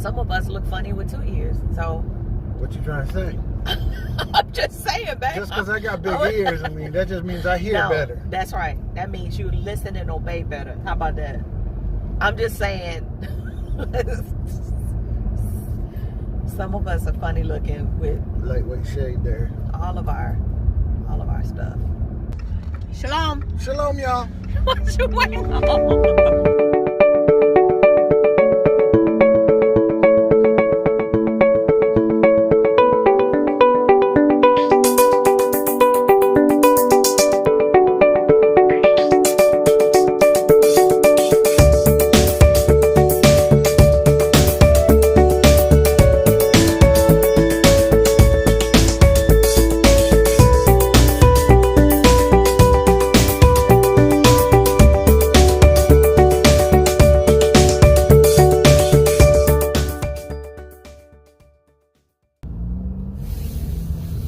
some of us look funny with 2 ears. So What you trying to say? I'm just saying, babe. Just because I got big ears, I mean, that just means I hear better. That's right. That means you listen and obey better. How about that? I'm just saying. Some of us are funny looking with Lightweight shade there. all of our stuff. Shalom. Shalom, y'all. What you waiting on?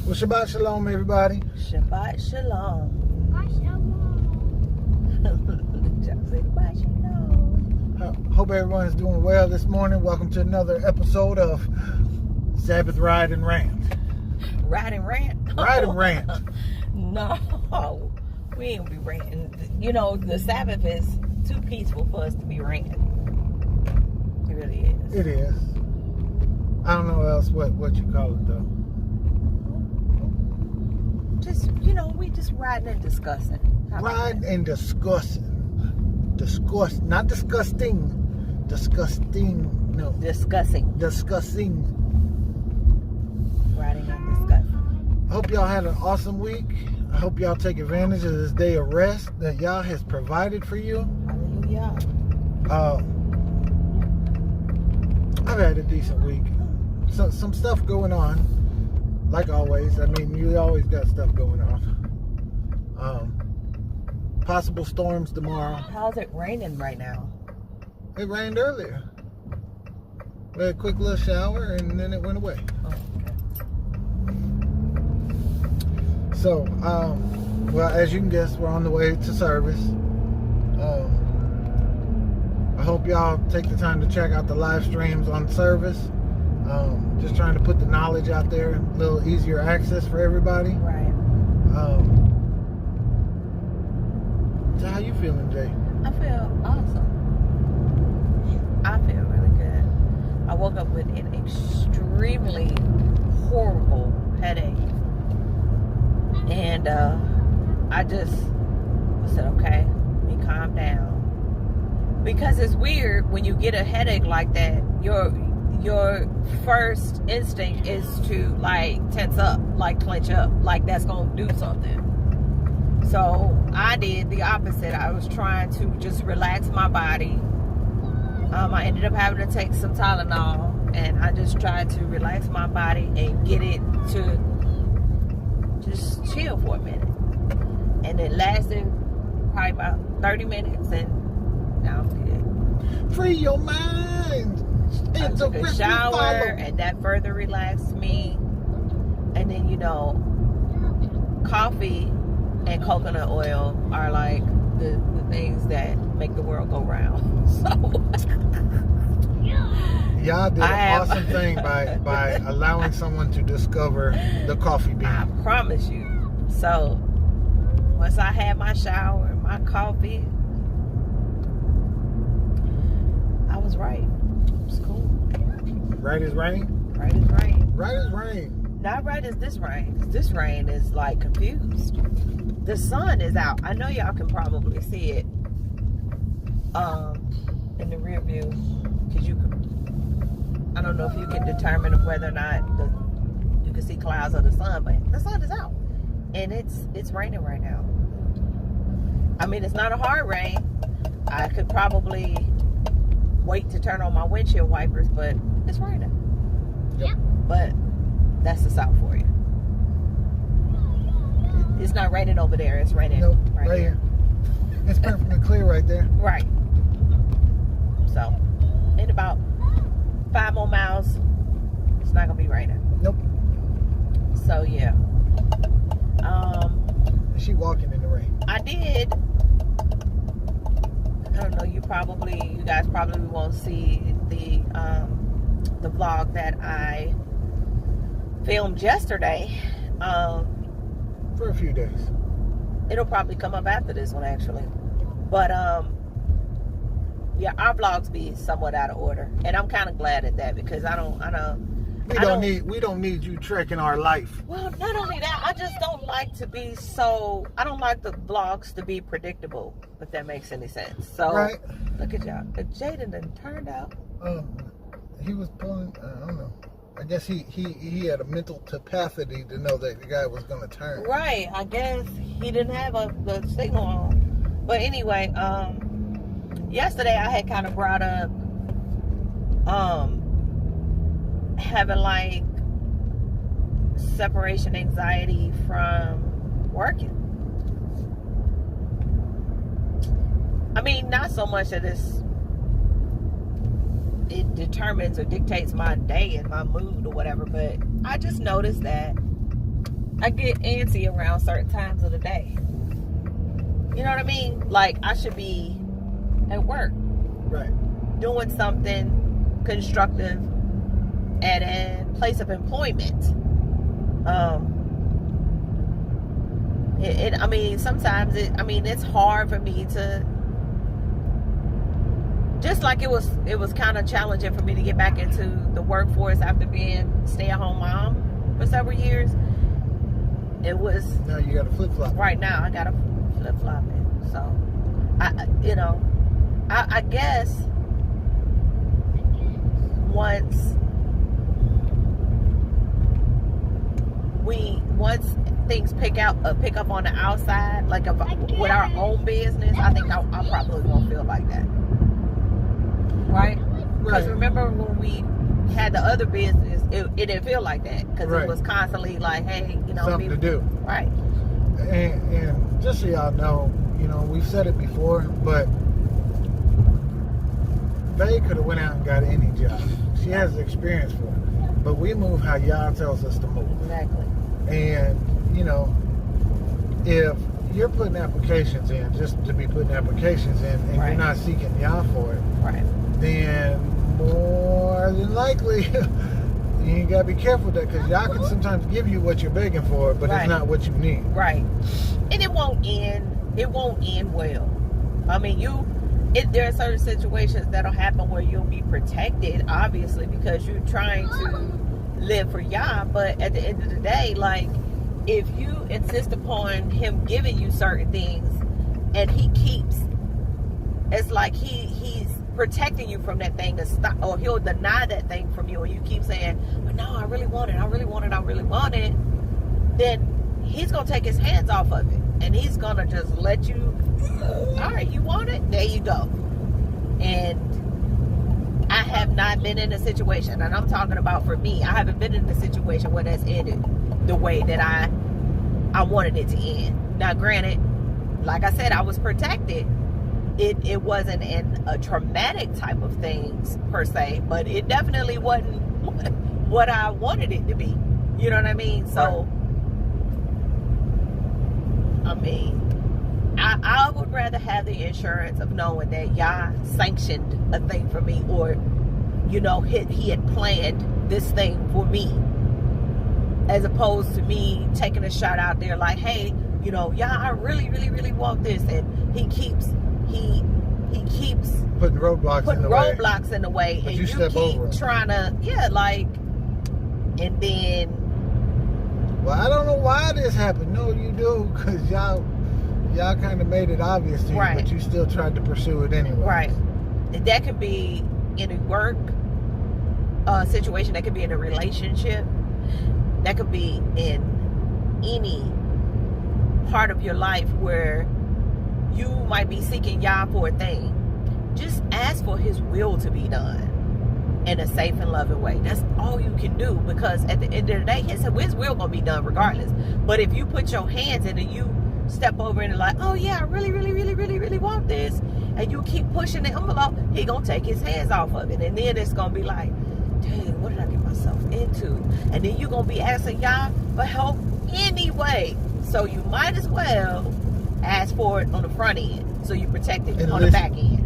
Well, Shabbat Shalom, everybody. Shabbat Shalom. Just say Shabbat Shalom. Hope everyone's doing well this morning. Welcome to another episode of Sabbath Ride and Rant. Ride and rant? Ride and rant. No, we ain't gonna be ranting. You know, the Sabbath is too peaceful for us to be ranting. It really is. It is. I don't know else what you call it, though. Just, you know, we just riding and discussing. Riding and discussing. Discuss, not disgusting. Disgusting, no. Discussing. Discussing. Riding and discussing. I hope y'all had an awesome week. I hope y'all take advantage of this day of rest that Yah has provided for you. Hallelujah. I've had a decent week. Some stuff going on, like always. I mean, you always got stuff going on. Possible storms tomorrow. How's it raining right now? It rained earlier. We had a quick little shower and then it went away. Oh, okay. So, well, as you can guess, we're on the way to service. I hope y'all take the time to check out the live streams on service. Just trying to put the knowledge out there, a little easier access for everybody. Right. So how you feeling, Jay? I feel awesome. I feel really good. I woke up with an extremely horrible headache. And I said, okay, let me calm down. Because it's weird when you get a headache like that, your first instinct is to like tense up, like clench up, like that's gonna do something. So I did the opposite. I was trying to just relax my body. I ended up having to take some Tylenol, and I just tried to relax my body and get it to just chill for a minute. And it lasted probably about 30 minutes, and now I'm good. Free your mind. I took a shower, and that further relaxed me. And then, you know, coffee and coconut oil are like the things that make the world go round. So y'all did an awesome thing by allowing someone to discover the coffee bean. I promise you. So once I had my shower and my coffee, I was right. It was cool. Right as rain? Right as rain. Right as rain. Not right as this rain. 'Cause this rain is like confused. The sun is out. I know y'all can probably see it in the rear view, because you can. I don't know if you can determine whether or not you can see clouds of the sun, but the sun is out, and it's raining right now. I mean, it's not a hard rain. I could probably wait to turn on my windshield wipers, but it's raining. Yep. But that's the South for you. It's not raining over there. It's raining right here. It's perfectly clear right there. Right. So, in about 5 more miles, it's not gonna be raining. Nope. So yeah. Is she walking in the rain? I did. I don't know. You guys probably won't see the the vlog that I filmed yesterday. For a few days. It'll probably come up after this one, actually. But yeah, our vlogs be somewhat out of order, and I'm kind of glad at that, because we don't need you trekking our life. Well, not only that, I just don't like to be I don't like the vlogs to be predictable, if that makes any sense. So, right. Look at y'all. Jaden done turned out. He was pulling, I don't know. I guess he had a mental capacity to know that the guy was going to turn. Right. I guess he didn't have the signal on. But anyway, yesterday I had kind of brought up having like separation anxiety from working. I mean, not so much that it determines or dictates my day and my mood or whatever, but I just noticed that I get antsy around certain times of the day. You know what I mean? Like, I should be at work, right, doing something constructive at a place of employment. I mean, sometimes it's hard for me to, just like it was kind of challenging for me to get back into the workforce after being stay-at-home mom for several years. It was. Now you got to flip-flop. Right now, I got to flip-flop it. So, I guess once things pick up on the outside, like with our own business, I think I probably won't feel like that. Right? Because remember when we had the other business, it didn't feel like that, because it was constantly like, hey, something to do. Right. And just so y'all know, we've said it before, but Faye could have went out and got any job. She has the experience for it. But we move how Yah tells us to move. Exactly. And, if you're putting applications in just to be putting applications in, and you're not seeking Yah for it, then more than likely you got to be careful with that, because Yah can sometimes give you what you're begging for, but it's not what you need. Right. And it won't end well. I mean, there are certain situations that'll happen where you'll be protected, obviously, because you're trying to live for Yah. But at the end of the day, like, if you insist upon him giving you certain things, and it's like he's protecting you from that thing to stop, or he'll deny that thing from you, and you keep saying, but no, I really want it, then he's gonna take his hands off of it, and he's gonna just let you, all right, you want it, there you go. And I have not been in a situation, and I'm talking about for me, I haven't been in a situation where that's ended the way that I wanted it to end. Now, granted, like I said, I was protected. It wasn't a traumatic type of things per se, but it definitely wasn't what I wanted it to be. You know what I mean? So, I mean, I would rather have the insurance of knowing that Yah sanctioned a thing for me, or, he had planned this thing for me, as opposed to me taking a shot out there like, hey, Yah, I really, really, really want this, and he keeps putting roadblocks in the way, but and you keep trying to, and then, well, I don't know why this happened. No, you do, because y'all kind of made it obvious to you, but you still tried to pursue it anyway. Right. And that could be in a work situation, that could be in a relationship, that could be in any part of your life where you might be seeking Yah for a thing. Just ask for his will to be done in a safe and loving way. That's all you can do, because at the end of the day, his will gonna be done regardless. But if you put your hands in and you step over and like, oh yeah, I really, really, really, really, really want this, and you keep pushing the envelope, he gonna take his hands off of it, and then it's gonna be like, dang, what did I get myself into? And then you're gonna be asking Yah for help anyway. So you might as well ask for it on the front end, so you protect it on the back end.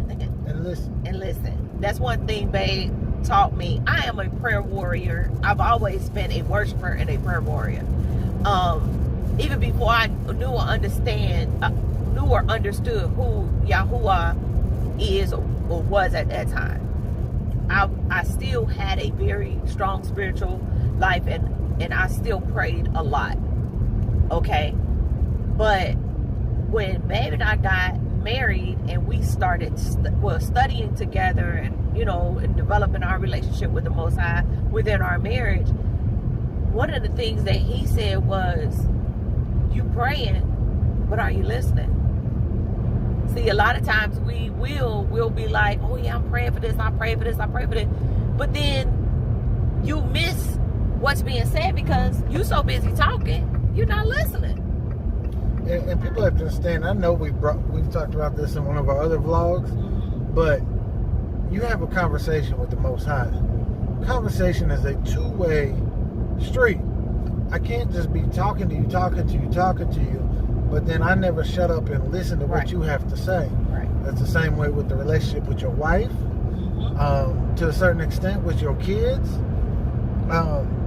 And listen. That's one thing, babe. taught me. I am a prayer warrior. I've always been a worshiper and a prayer warrior. Even before I knew or understood who Yahuwah is or was at that time, I still had a very strong spiritual life, and I still prayed a lot. Okay, but when Babe and I got married and we started studying together and and developing our relationship with the Most High within our marriage, one of the things that he said was, you praying, but are you listening? See, a lot of times we'll be like, oh yeah, I'm praying for this, I pray for this, I pray for this, but then you miss what's being said because you're so busy talking, you're not listening. And people have to understand, I know we've talked about this in one of our other vlogs, but you have a conversation with the Most High. Conversation is a two-way street. I can't just be talking to you, but then I never shut up and listen to what you have to say. Right. That's the same way with the relationship with your wife, to a certain extent with your kids.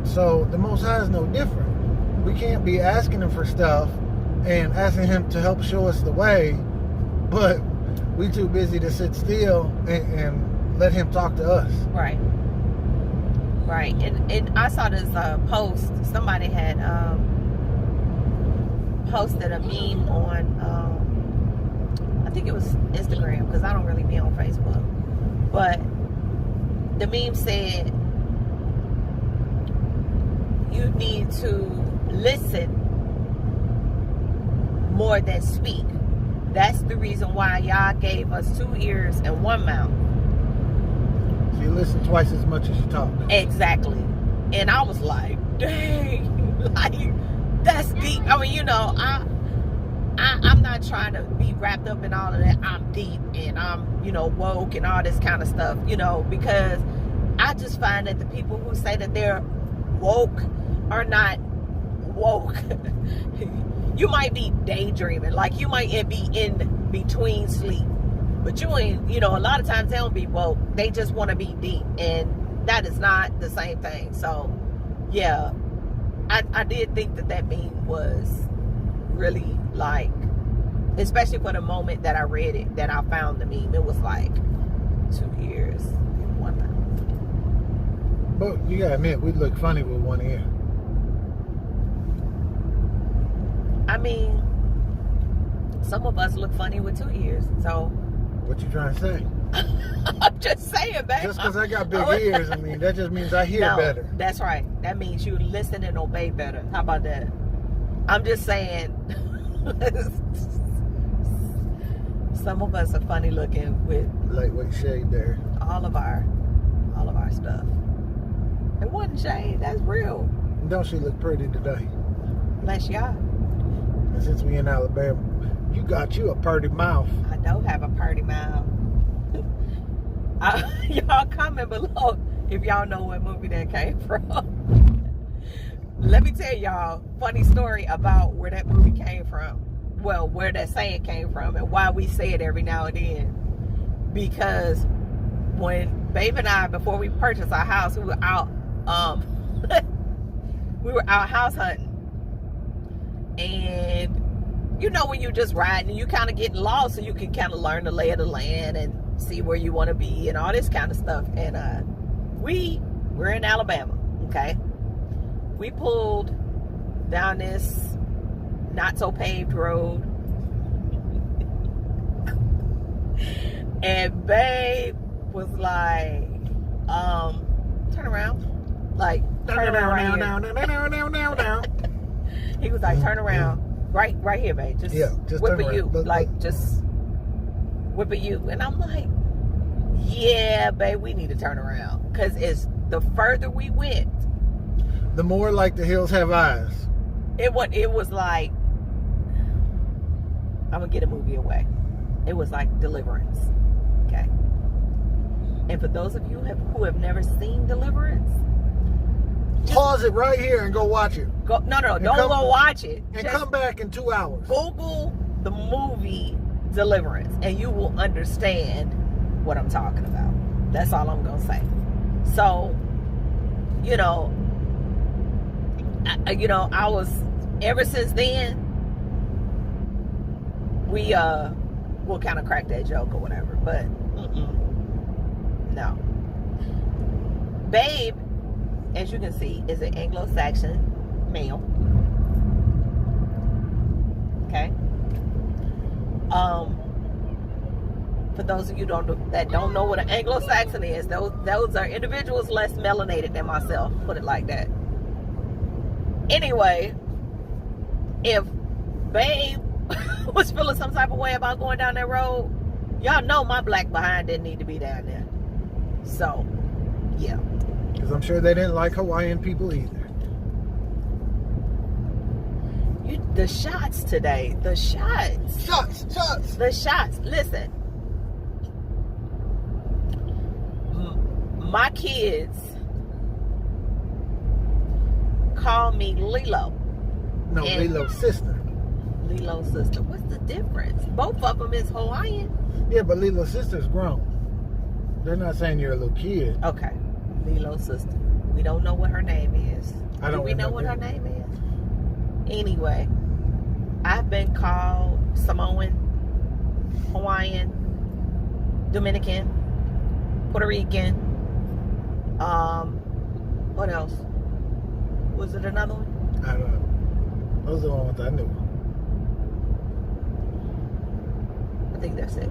So the Most High is no different. We can't be asking him for stuff and asking him to help show us the way, but we too busy to sit still and let him talk to us. Right. And I saw this post. Somebody had posted a meme on, I think it was Instagram, because I don't really be on Facebook. But the meme said, you need to listen more than speak. That's the reason why y'all gave us 2 ears and 1 mouth. So you listen twice as much as you talk. Exactly. And I was like, dang, like, that's deep. I mean, I'm not trying to be wrapped up in all of that. I'm deep and I'm, woke and all this kind of stuff, because I just find that the people who say that they're woke are not woke. You might be daydreaming, like you might be in between sleep, but you ain't, a lot of times they don't be woke. They just want to be deep, and that is not the same thing. So, yeah, I did think that meme was really like, especially for the moment that I read it, that I found the meme. It was like 2 ears and 1 mouth. But you gotta admit, we look funny with 1 ear. I mean, some of us look funny with 2 ears, so. What you trying to say? I'm just saying, babe. Just because I got big ears, I mean, that just means I hear better. That's right. That means you listen and obey better. How about that? I'm just saying, some of us are funny looking with lightweight shade there. All of our stuff. It wasn't shade. That's real. Don't she look pretty today? Bless y'all. And since we in Alabama, you got you a pretty mouth. I don't have a pretty mouth. Y'all comment below if y'all know what movie that came from. Let me tell y'all a funny story about where that movie came from. Well, where that saying came from and why we say it every now and then. Because when Babe and I, before we purchased our house, we were out house hunting. And when you just riding and you kind of getting lost, so you can kind of learn the lay of the land and see where you want to be and all this kind of stuff. And we're in Alabama, okay? We pulled down this not so paved road, and Babe was like, turn around, like turn around now. He was like, turn around, right here, babe. Just whip at you, just whip at you. And I'm like, yeah, babe, we need to turn around, because it's the further we went, the more like the hills have eyes. It was like, I'm gonna get a movie away. It was like Deliverance, okay? And for those of you who have never seen Deliverance, pause it right here and go watch it. Don't go watch it. And just come back in 2 hours. Google the movie Deliverance, and you will understand what I'm talking about. That's all I'm gonna say. So, I was, ever since then, we'll kind of crack that joke or whatever, but no. Babe, as you can see, is an Anglo-Saxon male. Okay. For those of you that don't know what an Anglo-Saxon is, those are individuals less melanated than myself, put it like that. Anyway, if Babe was feeling some type of way about going down that road, y'all know my black behind didn't need to be down there. So, yeah. Because I'm sure they didn't like Hawaiian people either. The shots today. The shots. Shots. The shots. Listen. My kids call me Lilo. No, Lilo's sister. Lilo's sister. What's the difference? Both of them is Hawaiian. Yeah, but Lilo's sister's grown. They're not saying you're a little kid. Okay. Lilo's sister. We don't know what her name is. Do we know what her name is? Anyway, I've been called Samoan, Hawaiian, Dominican, Puerto Rican. What else? Was it another one? I don't know. Those are the ones I knew. I think that's it.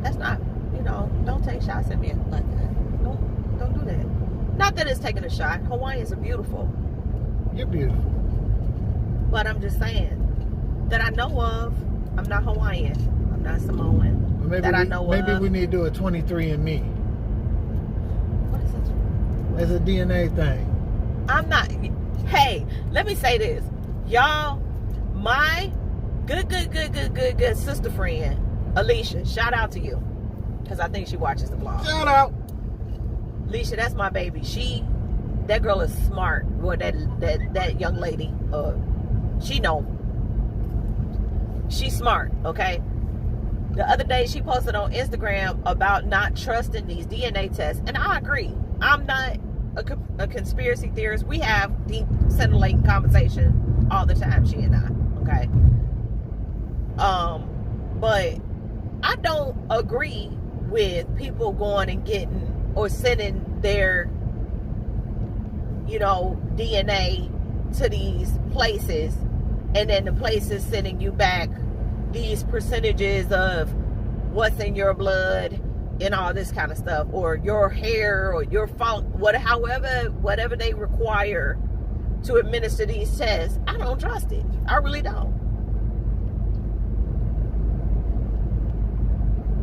That's not, don't take shots at me like that. Don't do that. Not that it's taking a shot. Hawaiians are beautiful. You're beautiful. But I'm just saying that I know of. I'm not Hawaiian. I'm not Samoan. Well, maybe we need to do a 23andMe. What is it? It's a DNA thing. I'm not. Hey, let me say this. Y'all, my good sister friend, Alicia, shout out to you. Because I think she watches the vlog. Shout out. Alicia, that's my baby. That girl is smart. Well, that young lady, she's smart, okay? The other day, she posted on Instagram about not trusting these DNA tests. And I agree. I'm not a conspiracy theorist. We have deep, scintillating conversation all the time, she and I, okay? But I don't agree with people going and getting or sending their, DNA to these places, and then the places sending you back these percentages of what's in your blood and all this kind of stuff, or your hair, or your whatever they require to administer these tests. I don't trust it. I really don't.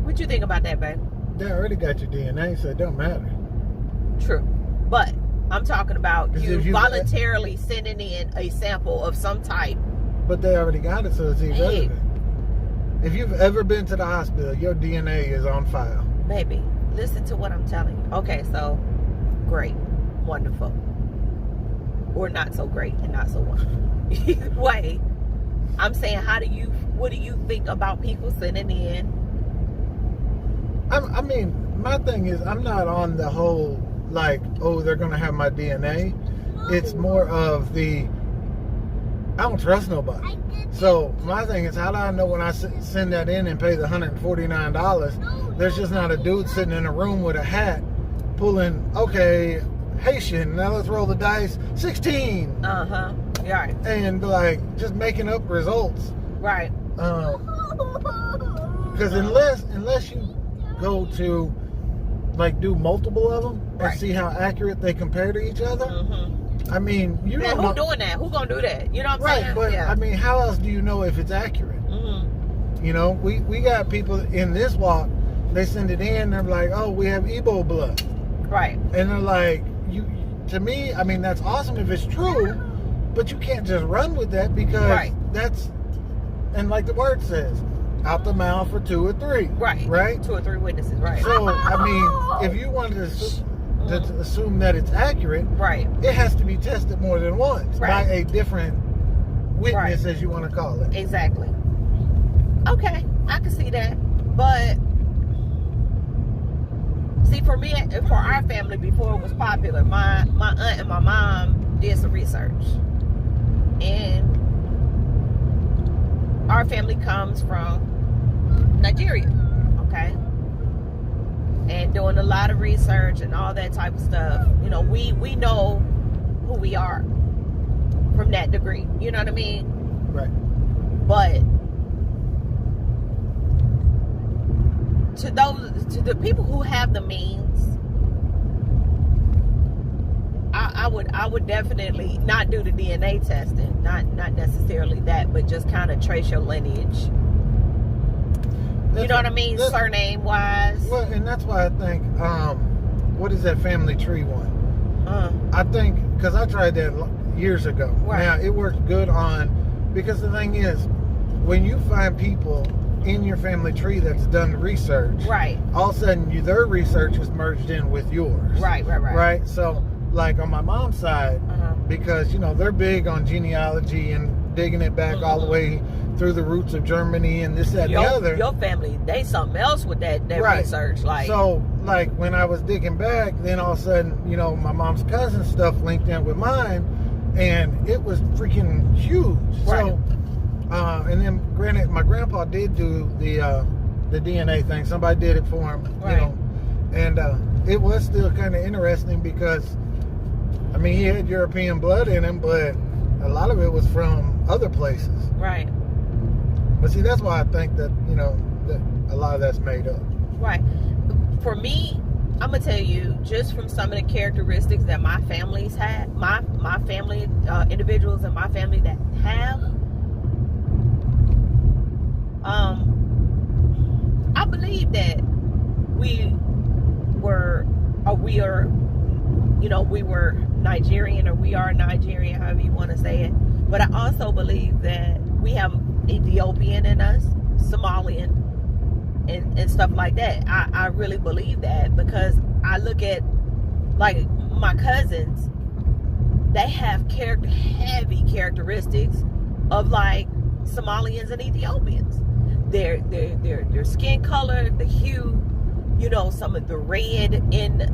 What you think about that, babe? They already got your DNA, so it don't matter. True. But I'm talking about you voluntarily sending in a sample of some type. But they already got it, so it's irrelevant. If you've ever been to the hospital, your DNA is on file. Baby, listen to what I'm telling you. Okay, so great, wonderful, or not so great and not so wonderful. Either way, I'm saying, what do you think about people sending in? I mean, my thing is, I'm not on the whole, like, oh, they're going to have my DNA. It's more of I don't trust nobody. So my thing is, how do I know when I send that in and pay the $149, there's just not a dude sitting in a room with a hat pulling, okay, Haitian, now let's roll the dice, 16. Right. And like just making up results. Right. Because unless you go to like do multiple of them and see how accurate they compare to each other. I mean, you don't know. Who's doing that? Who's gonna do that? You know what I'm saying? Right, but I mean, how else do you know if it's accurate? We got people in this walk. They send it in. They're like, oh, we have Igbo blood. Right. And they're like, to me, I mean, that's awesome if it's true, but you can't just run with that because that's, and like the word says, out the mouth for 2 or 3. Right. Right. 2 or 3 witnesses. Right. So I mean, if you wanted to assume that it's accurate, it has to be tested more than once by a different witness, as you want to call it. Exactly. Okay, I can see that. But see, for me, for our family, before it was popular, my aunt and my mom did some research, and our family comes from Nigeria, okay? And doing a lot of research and all that type of stuff, you know, we know who we are from that degree. You know what I mean? Right. But to the people who have the means, I would definitely not do the DNA testing, not necessarily that, but just kind of trace your lineage. You know what I mean? Surname wise. Well, and that's why I think, what is that family tree one? I think, because I tried that years ago. Right. Now, it works good because the thing is, when you find people in your family tree that's done the research, right, all of a sudden their research is merged in with yours. Right? So, like on my mom's side, because, you know, they're big on genealogy and digging it back all the way through the roots of Germany and this, that, and the other. Your family, they something else with that right. research. Like, so, like, when I was digging back, then all of a sudden, you know, my mom's cousin stuff linked in with mine, and it was freaking huge. Right. So, and then, granted, my grandpa did do the DNA thing. Somebody did it for him, right. you know, and it was still kind of interesting because, I mean, he had European blood in him, but a lot of it was from other places. Right. But see, that's why I think that, you know, that a lot of that's made up. Right. For me, I'm gonna tell you, just from some of the characteristics that my family's had, my family, individuals in my family that have, I believe that we were Nigerian, or we are Nigerian, however you want to say it. But I also believe that we have Ethiopian in us, Somalian, and stuff like that. I really believe that, because I look at, like, my cousins, they have heavy characteristics of, like, Somalians and Ethiopians. Their skin color, the hue, you know, some of the red in the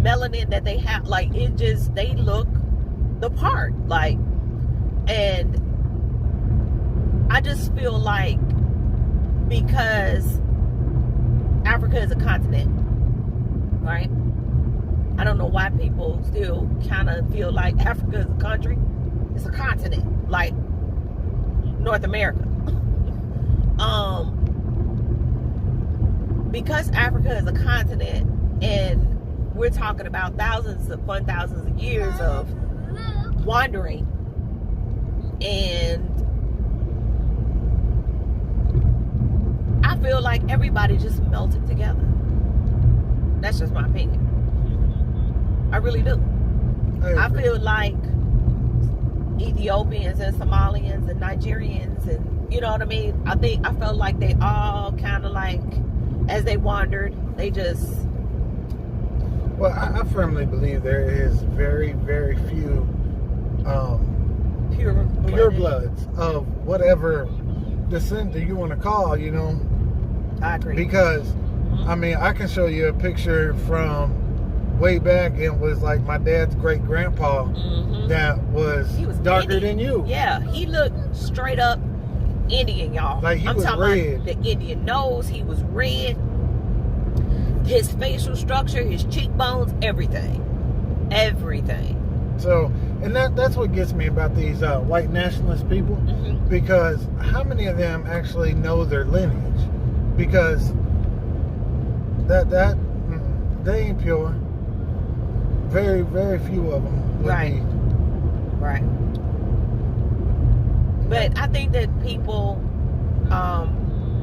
melanin that they have, like, it just, they look the part, like. And I just feel like, because Africa is a continent, right? I don't know why people still kind of feel like Africa is a country. It's a continent, like North America. Because Africa is a continent, and we're talking about thousands upon thousands of years of wandering, and I feel like everybody just melted together. That's just my opinion. I really do. I feel like Ethiopians and Somalians and Nigerians, and you know what I mean? I felt like they all kind of, like, as they wandered, they just... Well, I firmly believe there is very, very few pure bloods of whatever descent that you want to call, you know. I agree. Because, I mean, I can show you a picture from way back, and was like my dad's great grandpa that was darker Indian. than you. Yeah, he looked straight up Indian, y'all. Like, I'm talking red. About the Indian nose, he was red. His facial structure, his cheekbones, everything. So, and that's what gets me about these white nationalist people, because how many of them actually know their lineage? Because that they ain't pure. Very, very few of them would be. Right. But I think that people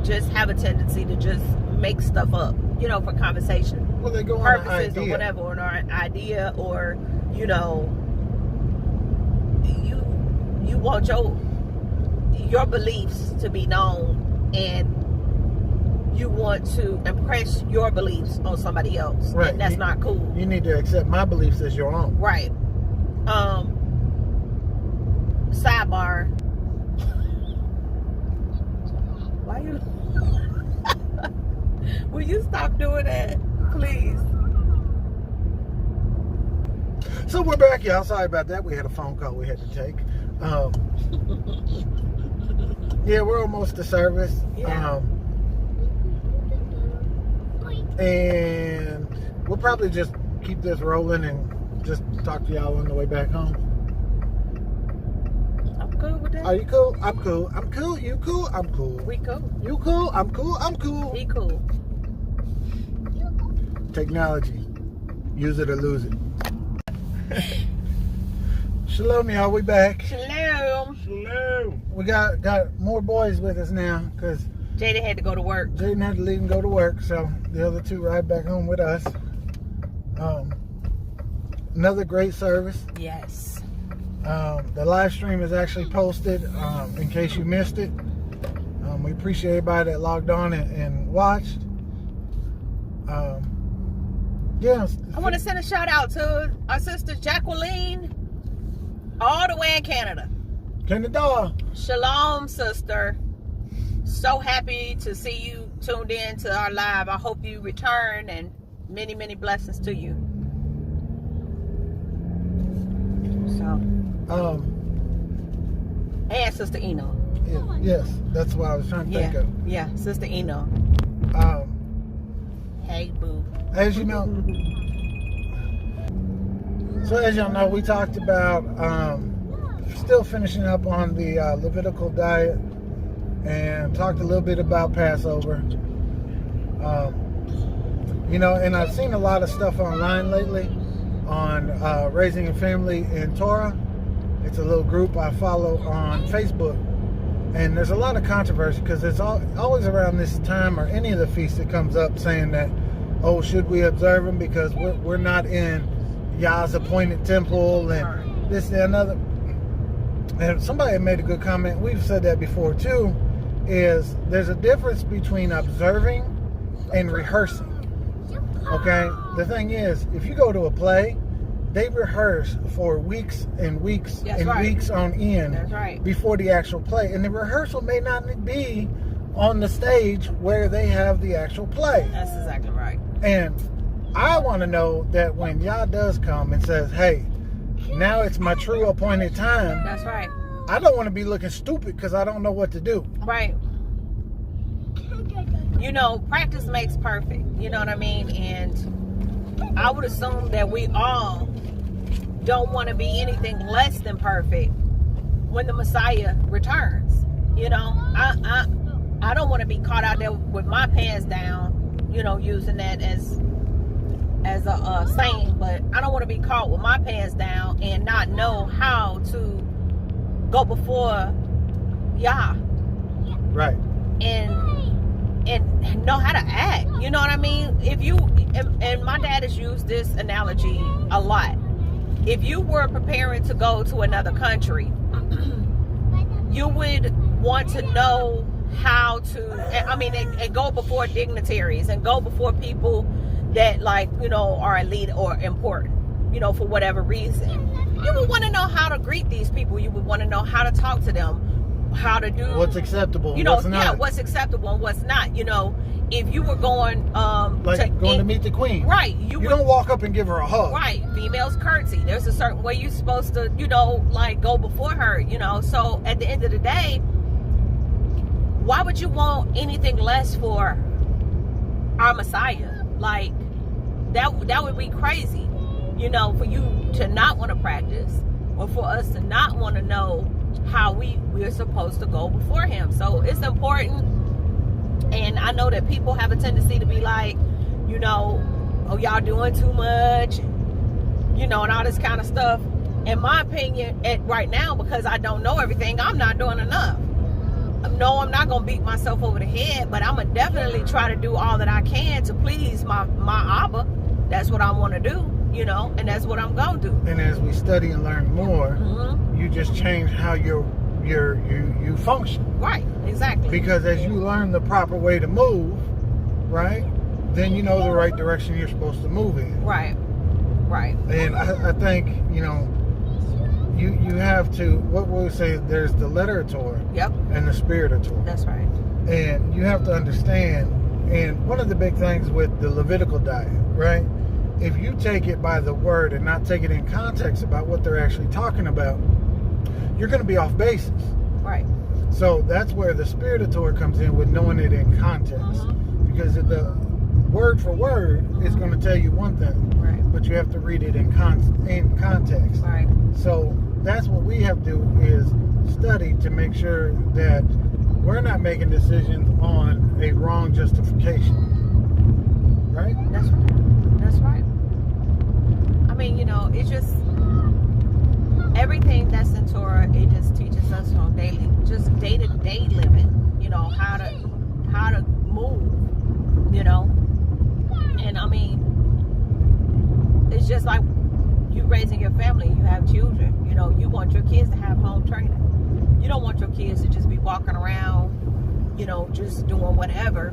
just have a tendency to just make stuff up, you know, for conversation they go purposes or whatever, or an idea, or, you know, you want your beliefs to be known, and you want to impress your beliefs on somebody else. Right. And that's not cool. You need to accept my beliefs as your own. Right. Sidebar. Why you? Will you stop doing that, please? So we're back, y'all. Sorry about that. We had a phone call we had to take. Yeah, we're almost to service. Yeah. And we'll probably just keep this rolling and just talk to y'all on the way back home. I'm cool with that. Are you cool? I'm cool. I'm cool. You cool? I'm cool. We cool. You cool? I'm cool. I'm cool. He cool. Technology. Use it or lose it. Shalom, y'all. We back. Shalom. Shalom. We got more boys with us now because Jaden had to go to work. Jaden had to leave and go to work, so the other two ride back home with us. Another great service. Yes. The live stream is actually posted in case you missed it. We appreciate everybody that logged on and watched. Yeah. I want to send a shout out to our sister Jacqueline, all the way in Canada. Canada. Shalom, sister. So happy to see you tuned in to our live. I hope you return, and many, many blessings to you. So. And Sister Eno. Yes, that's what I was trying to think of. Yeah, Sister Eno. Hey, boo. As you know, as y'all know, we talked about still finishing up on the Levitical diet and talked a little bit about Passover. You know, and I've seen a lot of stuff online lately on raising a family in Torah. It's a little group I follow on Facebook. And there's a lot of controversy because it's always around this time or any of the feasts that comes up saying that, oh, should we observe them because we're not in Yah's appointed temple and this and another. And somebody made a good comment. We've said that before too, is there's a difference between observing and rehearsing. Okay? The thing is, if you go to a play, they rehearse for weeks and weeks weeks on end before the actual play. And the rehearsal may not be on the stage where they have the actual play. That's exactly right. And I want to know that when Yah does come and says, hey, now it's my true appointed time. That's right. I don't want to be looking stupid because I don't know what to do. Right. You know, practice makes perfect. You know what I mean? And I would assume that we all don't want to be anything less than perfect when the Messiah returns. You know, I don't want to be caught out there with my pants down, you know, using that as a saying, but I don't want to be caught with my pants down and not know how to go before Yah. Right. And know how to act. You know what I mean? If you, and my dad has used this analogy a lot. If you were preparing to go to another country, you would want to know how to, I mean, and go before dignitaries and go before people that, like, you know, are elite or important, you know, for whatever reason. You would want to know how to greet these people. You would want to know how to talk to them, how to do what's acceptable, you know, what's not. Yeah, what's acceptable and what's not. You know, if you were going to meet the queen, right? You don't walk up and give her a hug, right? Females curtsy. There's a certain way you're supposed to, you know, like go before her. You know, so at the end of the day, why would you want anything less for our Messiah? Like that would be crazy. You know, for you to not want to practice, or for us to not want to know how we're supposed to go before him. So it's important. And I know that people have a tendency to be like, you know, oh, y'all doing too much, you know, and all this kind of stuff. In my opinion, right now, because I don't know everything, I'm not doing enough. No, I'm not going to beat myself over the head, but I'm going to definitely try to do all that I can to please my Abba. That's what I want to do, you know, and that's what I'm going to do. And as we study and learn more, you just change how you function. Right, exactly. Because as you learn the proper way to move, right, then you know the right direction you're supposed to move in. Right, right. And I think, you know, you have to, what we say, there's the letter of Torah. Yep. And the spirit of Torah. That's right. And you have to understand, and one of the big things with the Levitical diet, right? If you take it by the word and not take it in context about what they're actually talking about, you're going to be off basis. Right. So that's where the Spirit of Torah comes in, with knowing it in context. Because the word for word is going to tell you one thing, right, but you have to read it in context. Right. So that's what we have to do, is study to make sure that we're not making decisions on a wrong justification. Right? That's right. That's right. I mean, it's just everything that's in Torah, it just teaches us on day-to-day living, how to move, and I mean, it's just like you raising your family. You have children, you want your kids to have home training. You don't want your kids to just be walking around, just doing whatever.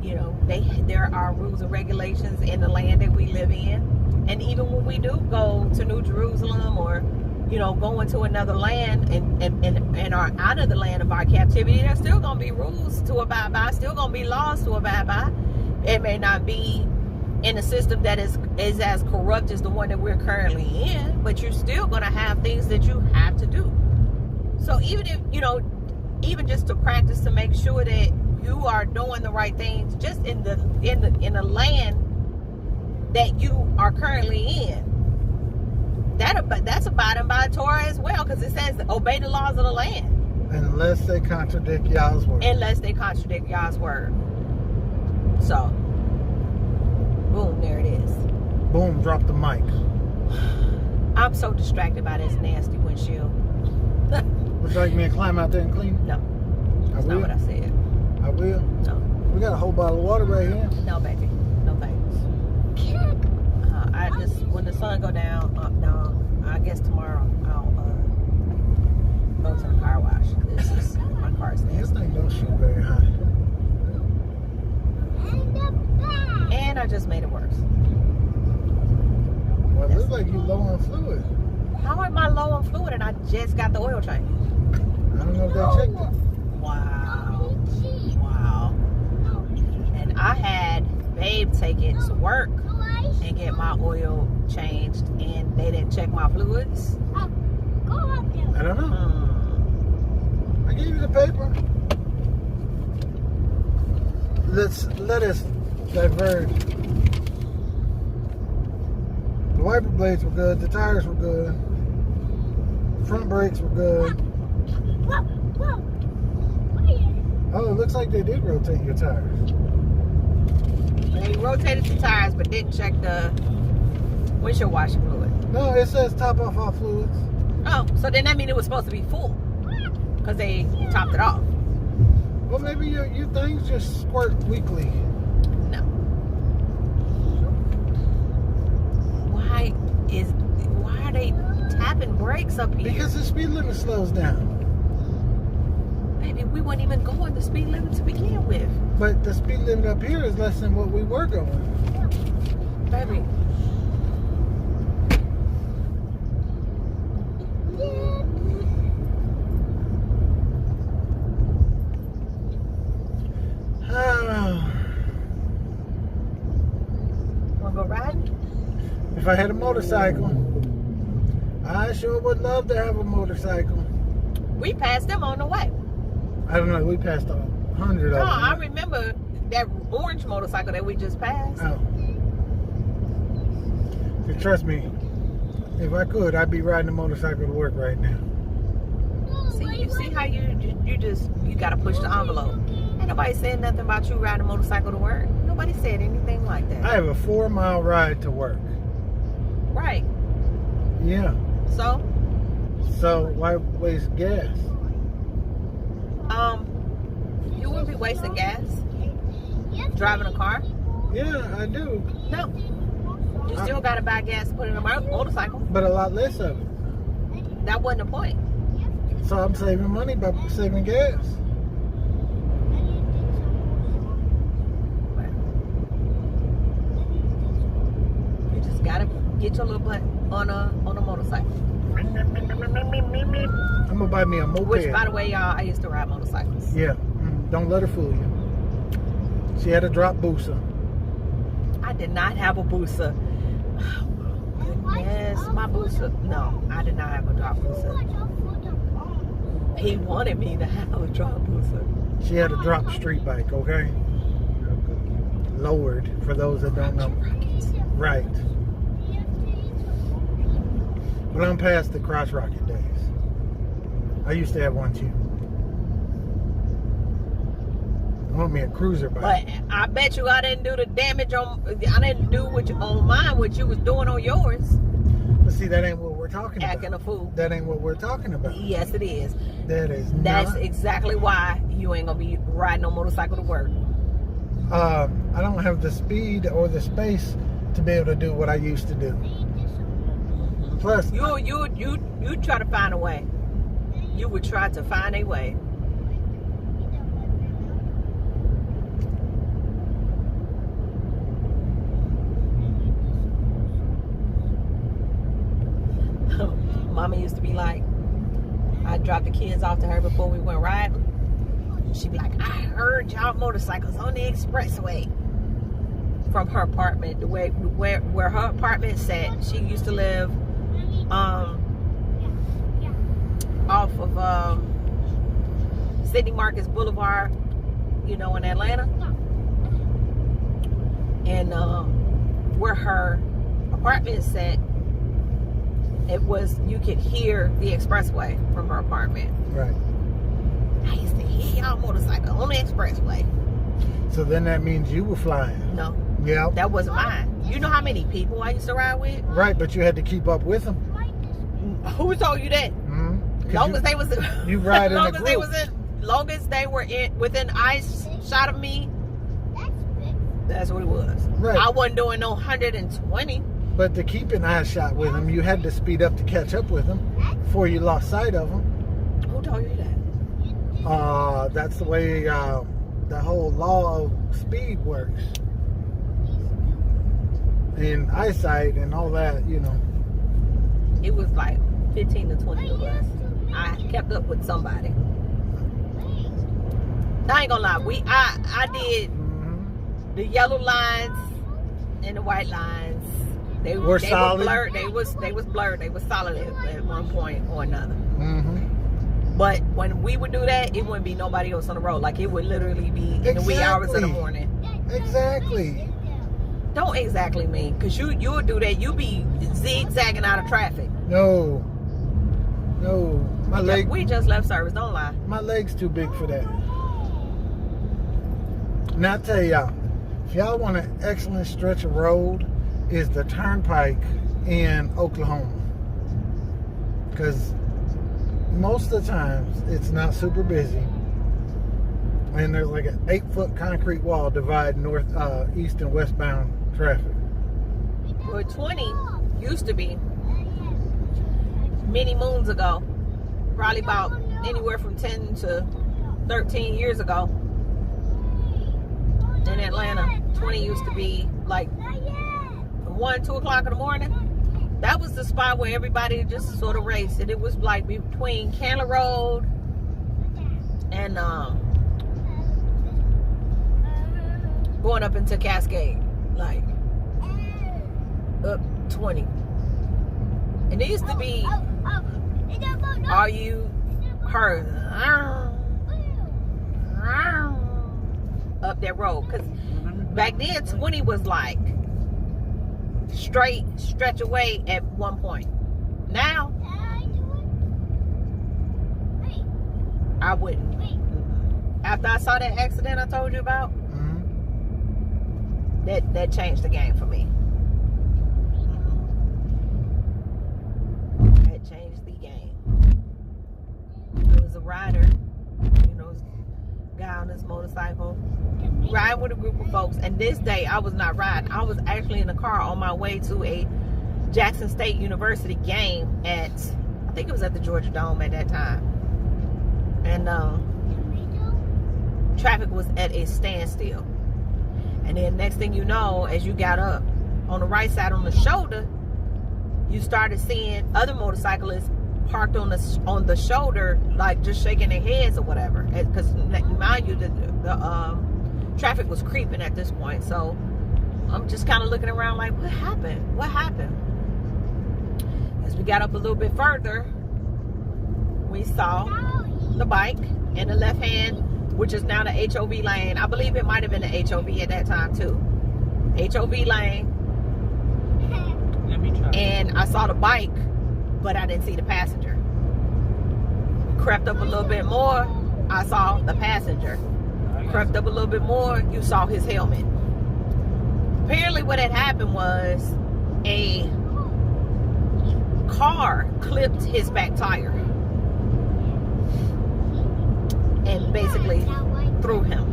There are rules and regulations in the land that we live in. And even when we do go to New Jerusalem, or go into another land and are out of the land of our captivity, there's still going to be rules to abide by, still going to be laws to abide by. It may not be in a system that is as corrupt as the one that we're currently in, but you're still going to have things that you have to do. So even if, even just to practice, to make sure that you are doing the right things just in the land that you are currently in, that's abiding by Torah as well, because it says obey the laws of the land. Unless they contradict Yah's word. So, boom, there it is. Boom, drop the mic. I'm so distracted by this nasty windshield. Would you like me to climb out there and clean it? No. That's not what I said. I will? No. We got a whole bottle of water right here. No, baby. No thanks. When the sun go down, I guess tomorrow I'll go to the car wash. My car's nasty. This thing don't shoot very high. And I just made it worse. Well, it looks like you're low on fluid. How am I low on fluid and I just got the oil change? I don't know if they checked it. Wow. And I had Babe take it to work and get my oil changed, and they didn't check my fluids. I don't know. I gave you the paper. Let us diverge. The wiper blades were good. The tires were good. Front brakes were good. Oh, it looks like they did rotate your tires. They rotated the tires, but didn't check the windshield washing fluid. No, it says top off all fluids. Oh, so then that means it was supposed to be full, because they topped it off. Well, maybe your things just squirt weekly. No. Why are they tapping brakes up here? Because the speed limit slows down. Baby, we weren't even going the speed limit to begin with. But the speed limit up here is less than what we were going. Baby. Wanna go riding? If I had a motorcycle, I sure would love to have a motorcycle. We passed them on the way. I don't know, we passed 100 of them. No, I remember that orange motorcycle that we just passed. Oh. Trust me, if I could, I'd be riding a motorcycle to work right now. You see how you gotta push the envelope. Ain't nobody saying nothing about you riding a motorcycle to work. Nobody said anything like that. I have a 4-mile ride to work. Right. Yeah. So why waste gas? You wouldn't be wasting gas driving a car. Yeah, I do. No. You still gotta buy gas to put in a motorcycle. But a lot less of it. That wasn't the point. So I'm saving money by saving gas. You just gotta get your little butt on a motorcycle. I'm gonna buy me a moped. Which, by the way, y'all, I used to ride motorcycles. Yeah. Mm-hmm. Don't let her fool you. She had a drop booster. I did not have a booster. Yes, my booster. No, I did not have a drop booster. He wanted me to have a drop booster. She had a drop street bike, okay? Lowered, for those that don't know. Right. But I'm past the crotch rocket days. I used to have one too. I want me a cruiser bike. But I bet you I didn't do the damage on. I didn't do on mine what you was doing on yours. But see, that ain't what we're talking about. Acting a fool. That ain't what we're talking about. Yes, it is. That's exactly why you ain't gonna be riding no motorcycle to work. I don't have the speed or the space to be able to do what I used to do. Plus, you try to find a way. You would try to find a way. Mama used to be like, I'd drop the kids off to her before we went riding. She'd be like, I heard y'all motorcycles on the expressway. From her apartment, the way where her apartment sat. She used to live off of Sidney Marcus Boulevard, you know, in Atlanta. And where her apartment sat, it was, you could hear the expressway from her apartment. Right. I used to hear y'all motorcycle on the expressway. So then that means you were flying. No. Yeah. That wasn't mine. You know how many people I used to ride with? Right, but you had to keep up with them. Who told you that? Mm-hmm. Long as they was you ride in a group. Long as they were within eyes shot of me. That's what it was. Right. I wasn't doing no 120. But to keep an eye shot with them, you had to speed up to catch up with them before you lost sight of them. Who told you that? That's the way the whole law of speed works. And eyesight and all that, you know. It was like 15 to 20 of us. I kept up with somebody. I ain't gonna lie. I did the yellow lines and the white lines. They were blurred. They was blurred. They was solid at one point or another. Mm-hmm. But when we would do that, it wouldn't be nobody else on the road. Like, it would literally be in the wee hours of the morning. Exactly. Don't exactly mean, because you would do that. You be zigzagging out of traffic. No. We just left service. Don't lie. My leg's too big for that. Now I tell y'all, if y'all want an excellent stretch of road, is the turnpike in Oklahoma. Because most of the times it's not super busy, and there's like an 8-foot concrete wall dividing north, east and westbound traffic. Well, 20 used to be many moons ago, probably about anywhere from 10 to 13 years ago in Atlanta. 20 used to be like 1, 2 o'clock in the morning. That was the spot where everybody just sort of raced. And it was like between Candler Road and going up into Cascade, like up 20. And it used to be, are you heard up that road? Because back then 20 was like straight stretch away at one point. Now I wouldn't. After I saw that accident I told you about, that changed the game for me. That changed the game. There was a rider, guy on his motorcycle, riding with a group of folks, and this day I was not riding. I was actually in the car on my way to a Jackson State University game at, I think it was at the Georgia Dome at that time, and traffic was at a standstill. And then next thing you know, as you got up on the right side on the shoulder, you started seeing other motorcyclists parked on the shoulder, like just shaking their heads or whatever. Because mind you, the traffic was creeping at this point. So I'm just kind of looking around like, what happened? What happened? As we got up a little bit further, we saw the bike in the left hand, which is now the HOV lane. I believe it might have been the HOV at that time too. HOV lane. And I saw the bike, but I didn't see the passenger. Crept up a little bit more, I saw the passenger. Crept up a little bit more, you saw his helmet. Apparently what had happened was a car clipped his back tire and basically threw him.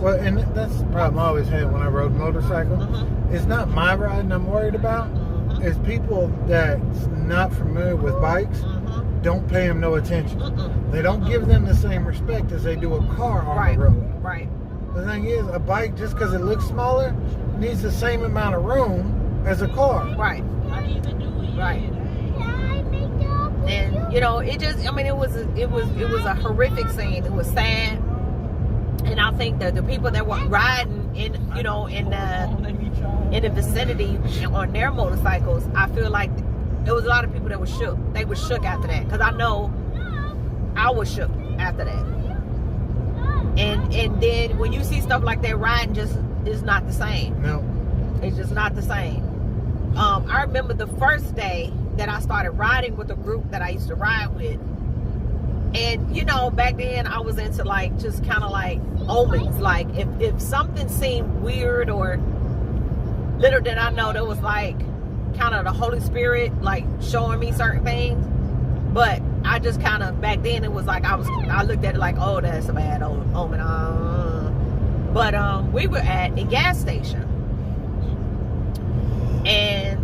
Well, and that's the problem I always had when I rode motorcycle. Mm-hmm. It's not my riding I'm worried about. Mm-hmm. It's people that's not familiar with bikes. Mm-hmm. Don't pay them no attention. Mm-hmm. They don't give them the same respect as they do a car on the road. Right. The thing is, a bike, just because it looks smaller, needs the same amount of room as a car. Right. Right. And you know, it just, I mean, it was a horrific scene. It was sad. And I think that the people that were riding in the vicinity on their motorcycles, I feel like there was a lot of people that were shook. They were shook after that, because I know I was shook after that. And then when you see stuff like that, riding just is not the same. No, it's just not the same. I remember the first day that I started riding with a group that I used to ride with. And, you know, back then I was into like, just kind of like omens. Like if something seemed weird, or little did I know, there was like kind of the Holy Spirit like showing me certain things. But I just kind of, back then it was like, I looked at it like, oh, that's a bad omen. But we were at a gas station. And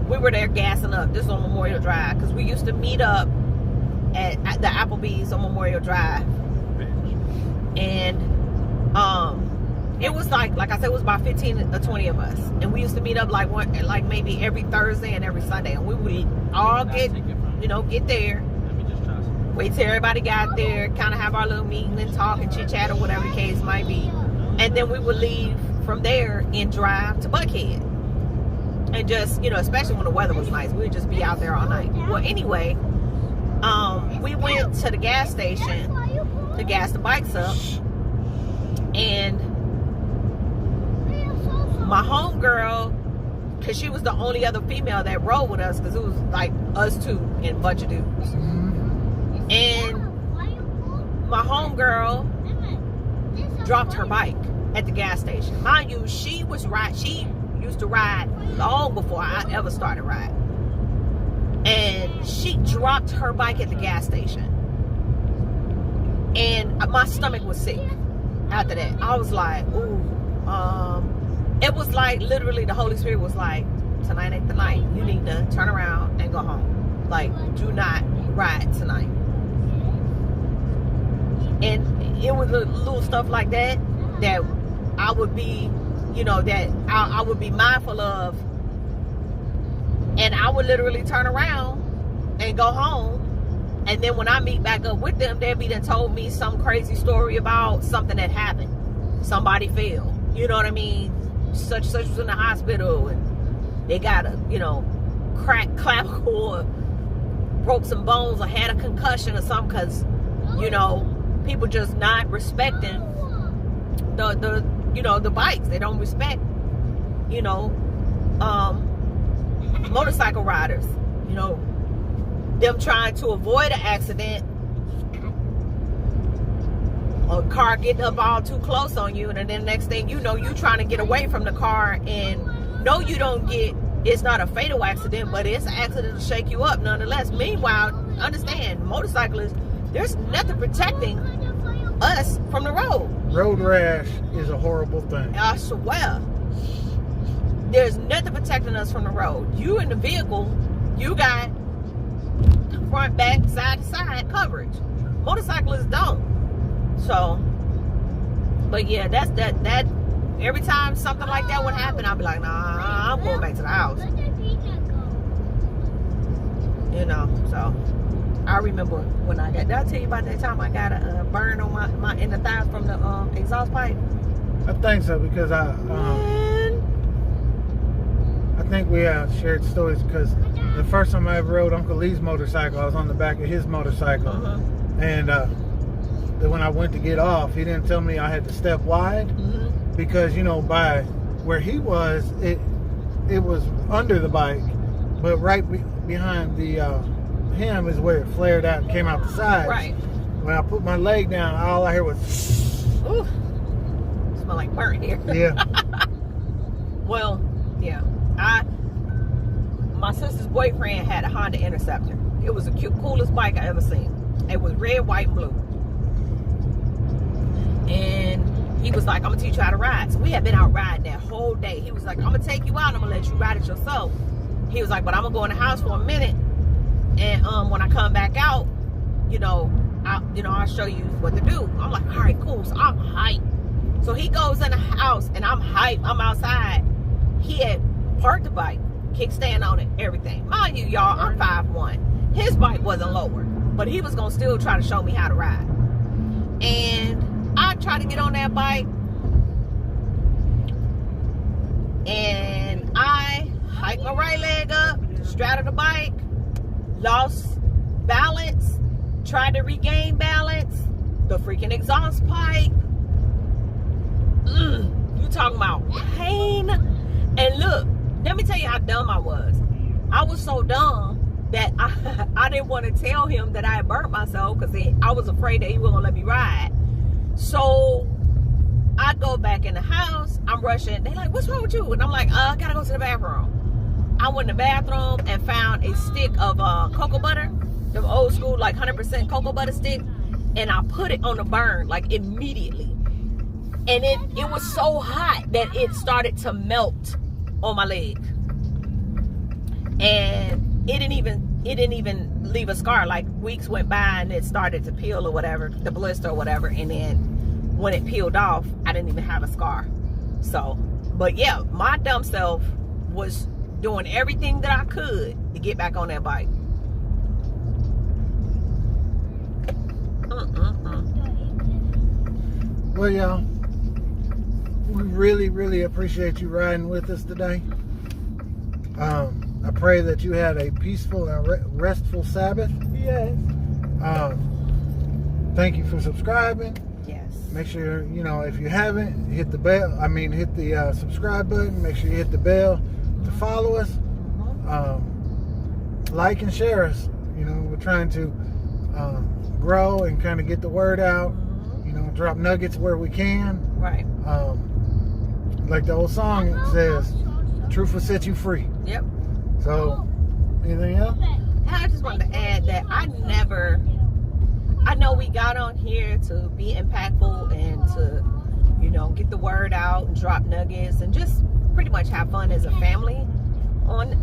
we were there gassing up. This on Memorial Drive. Because we used to meet up at the Applebee's on Memorial Drive. And it was like I said, it was about 15 or 20 of us, and we used to meet up like maybe every Thursday and every Sunday, and we would all get there, wait till everybody got there, kind of have our little meeting and talk and chit chat or whatever the case might be, and then we would leave from there and drive to Buckhead. And just, you know, especially when the weather was nice, we would just be out there all night. Well, anyway, we went to the gas station to gas the bikes up, and my homegirl, because she was the only other female that rode with us, because it was like us two and a bunch of dudes. And my homegirl dropped her bike at the gas station. Mind you, she used to ride long before I ever started riding. And she dropped her bike at the gas station. And my stomach was sick after that. I was like, ooh. It was like, literally, the Holy Spirit was like, tonight ain't the night. You need to turn around and go home. Like, do not ride tonight. And it was little stuff like that I would be, you know, that I would be mindful of. And I would literally turn around and go home. And then when I meet back up with them, they'll be done told me some crazy story about something that happened. Somebody fell. You know what I mean? Such was in the hospital, and they got a, you know, cracked clavicle or broke some bones or had a concussion or something, because, you know, people just not respecting the you know, the bikes. They don't respect, you know, motorcycle riders. You know, them trying to avoid an accident, a car getting up all too close on you, and then the next thing you know, you trying to get away from the car, and no, you don't get, it's not a fatal accident, but it's an accident to shake you up nonetheless. Meanwhile, understand, motorcyclists, there's nothing protecting us from the road. Road rash is a horrible thing. I swear. There's nothing protecting us from the road. You in the vehicle, you got front, back, side to side coverage. Motorcyclists don't. So, but yeah, that every time something like that would happen, I'd be like, nah, I'm going back to the house. You know, so I remember when I got, did I tell you about that time I got a burn on my in the thigh from the exhaust pipe? I think so, because I think we have shared stories, because the first time I ever rode Uncle Lee's motorcycle, I was on the back of his motorcycle. And then when I went to get off, he didn't tell me I had to step wide, because, you know, by where he was, it was under the bike, but right behind the him is where it flared out and came out the sides. Right. When I put my leg down, all I heard was, ooh, smell like burnt here. Yeah. Well, yeah. My sister's boyfriend had a Honda Interceptor. It was the coolest bike I ever seen. It was red, white, and blue. And he was like, I'm gonna teach you how to ride. So we had been out riding that whole day. He was like, I'm gonna take you out, I'm gonna let you ride it yourself. He was like, but I'm gonna go in the house for a minute, and when I come back out, I'll show you what to do. I'm like, all right, cool. So I'm hyped. So he goes in the house, and I'm hyped. I'm outside. He had parked the bike, kickstand on it, everything. Mind you, y'all, I'm 5'1". His bike wasn't lower, but he was gonna still try to show me how to ride. And I tried to get on that bike, and I hiked my right leg up, straddled the bike, lost balance, tried to regain balance. The freaking exhaust pipe. You talking about pain? And look, let me tell you how dumb I was. I was so dumb that I didn't want to tell him that I had burnt myself, because I was afraid that he wasn't going to let me ride. So I go back in the house. I'm rushing. They're like, what's wrong with you? And I'm like, I got to go to the bathroom. I went in the bathroom and found a stick of cocoa butter, the old school, like 100% cocoa butter stick. And I put it on the burn, like immediately. And it was so hot that it started to melt on my leg. And it didn't even leave a scar. Like, weeks went by and it started to peel or whatever, the blister or whatever. And then when it peeled off, I didn't even have a scar. So, but yeah, my dumb self was doing everything that I could to get back on that bike. Well, y'all, we really, really appreciate you riding with us today. I pray that you had a peaceful and restful Sabbath. Yes. Thank you for subscribing. Yes. Make sure, if you haven't, hit the bell. Hit the subscribe button. Make sure you hit the bell to follow us. Like and share us. We're trying to grow and kind of get the word out. Drop nuggets where we can. Right. Like the old song says, truth will set you free. Yep. So, anything else? I just wanted to add that I know we got on here to be impactful and to, get the word out and drop nuggets and just pretty much have fun as a family on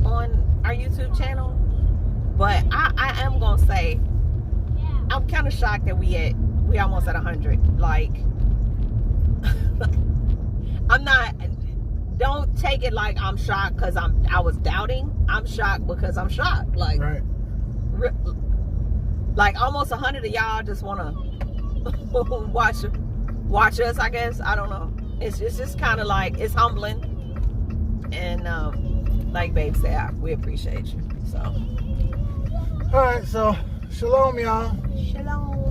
our YouTube channel. But I am going to say, I'm kind of shocked that we almost at 100. Like, don't take it like I'm shocked because I was doubting. I'm shocked because I'm shocked. Like, right. Like almost 100 of y'all just want to watch us, I guess. I don't know. It's just kind of like, it's humbling. And like Babe said, we appreciate you. So. All right, so shalom, y'all. Shalom.